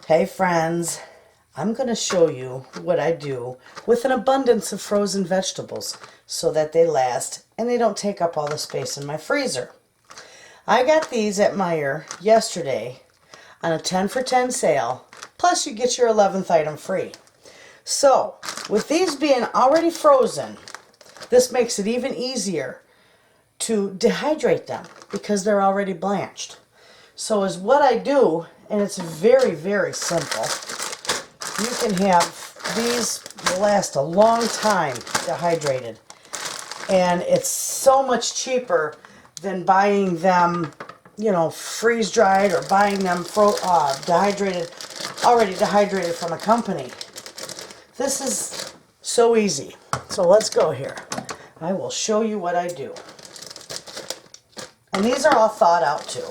Hey friends, I'm going to show you what I do with an abundance of frozen vegetables so that they last and they don't take up all the space in my freezer. I got these at Meijer yesterday on a 10 for 10 sale, plus you get your 11th item free. So, with these being already frozen, this makes it even easier to dehydrate them because they're already blanched. So is what I do, and it's very, very simple. You can have these last a long time dehydrated. And it's so much cheaper than buying them, you know, freeze-dried or buying them already dehydrated from a company. This is so easy. So let's go here. I will show you what I do. And these are all thawed out too.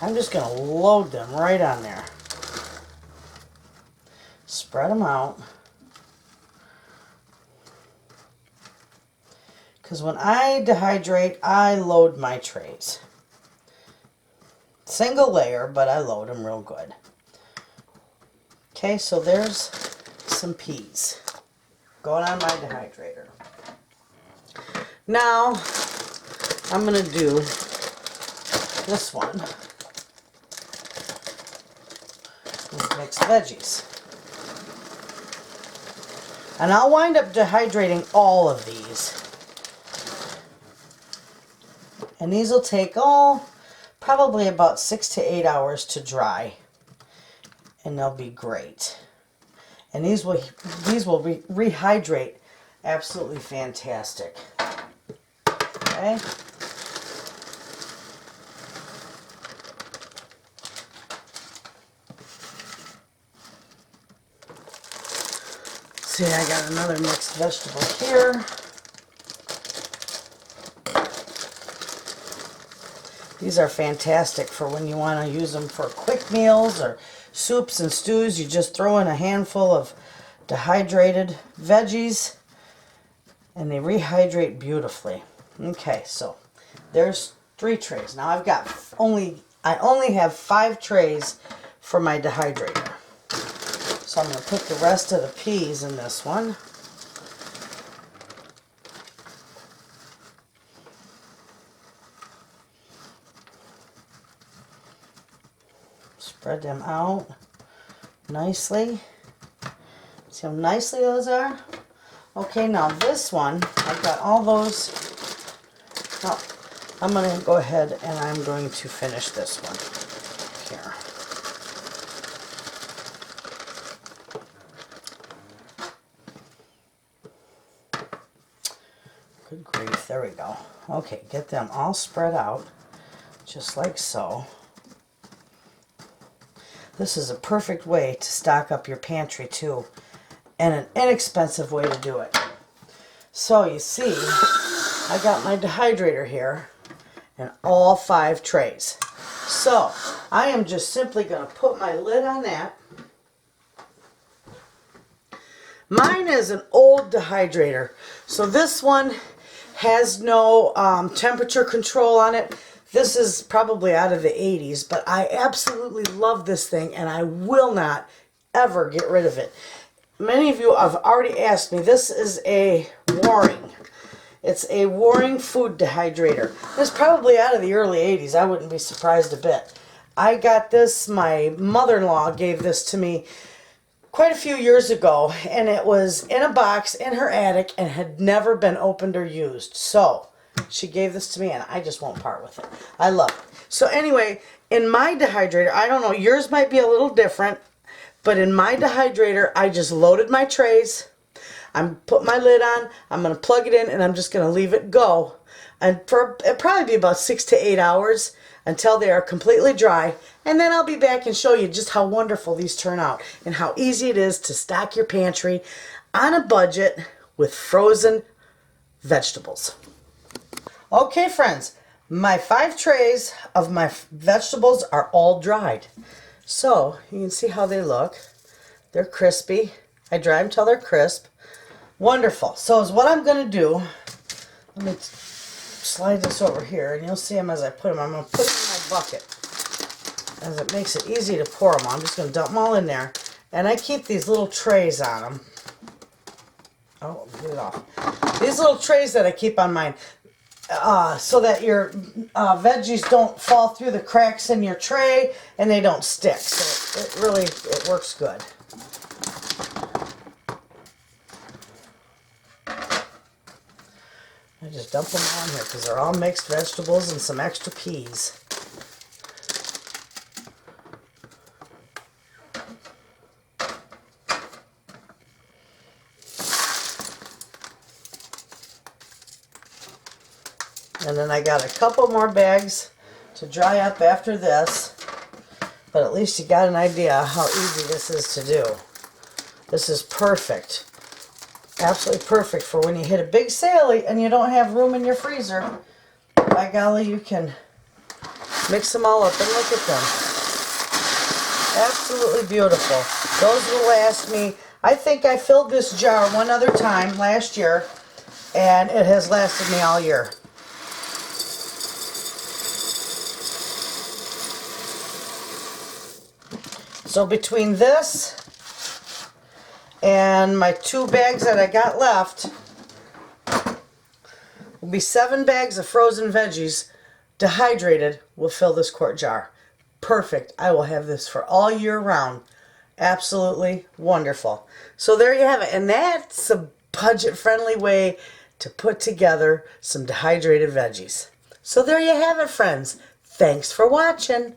I'm just going to load them right on there. Spread them out. Because when I dehydrate, I load my trays. Single layer, but I load them real good. Okay, so there's some peas going on my dehydrator. Now, I'm going to do this one with mixed veggies. And I'll wind up dehydrating all of these. And these will take, probably about 6 to 8 hours to dry. And they'll be great. And these will rehydrate absolutely fantastic. Okay? See, I got another mixed vegetable here. These are fantastic for when you want to use them for quick meals or soups and stews. You just throw in a handful of dehydrated veggies and they rehydrate beautifully. Okay, so there's 3 trays. Now I only have 5 trays for my dehydrator. So I'm going to put the rest of the peas in this one. Spread them out nicely. See how nicely those are? Okay, now this one, I've got all those. Well, I'm going to go ahead and I'm going to finish this one here. Good grief, there we go. Okay, get them all spread out, just like so. This is a perfect way to stock up your pantry too, and an inexpensive way to do it. So you see, I got my dehydrator here and all 5 trays. So I am just simply going to put my lid on that. Mine is an old dehydrator, so this one has no temperature control on it. This is probably out of the 80s, but I absolutely love this thing and I will not ever get rid of it. Many of you have already asked me, this is a Waring. It's a Waring food dehydrator. It's probably out of the early 80s. I wouldn't be surprised a bit. I got this, my mother-in-law gave this to me quite a few years ago, and it was in a box in her attic and had never been opened or used. So she gave this to me and I just won't part with it. I love it. So anyway, in my dehydrator, I don't know, yours might be a little different, but in my dehydrator, I just loaded my trays. I'm put my lid on, I'm going to plug it in, and I'm just going to leave it go. And it'll probably be about 6 to 8 hours until they are completely dry. And then I'll be back and show you just how wonderful these turn out and how easy it is to stock your pantry on a budget with frozen vegetables. Okay, friends, my 5 trays of my vegetables are all dried. So you can see how they look. They're crispy. I dry them till they're crisp. Wonderful. So is what I'm going to do. Let me slide this over here and you'll see them as I put them. I'm going to put them in my bucket. as it makes it easy to pour them. I'm just going to dump them all in there. And I keep these little trays on them. Oh, get it off. These little trays that I keep on mine, so that your veggies don't fall through the cracks in your tray and they don't stick. So it works good. I just dump them on here because they're all mixed vegetables and some extra peas. And then I got a couple more bags to dry up after this. But at least you got an idea how easy this is to do. This is perfect. Absolutely perfect for when you hit a big sale and you don't have room in your freezer. By golly, you can mix them all up and look at them. Absolutely beautiful. Those will last me. I think I filled this jar one other time last year, and it has lasted me all year. So between this and my 2 bags that I got left, will be 7 bags of frozen veggies, dehydrated, will fill this quart jar. Perfect. I will have this for all year round. Absolutely wonderful. So there you have it. And that's a budget-friendly way to put together some dehydrated veggies. So there you have it, friends. Thanks for watching.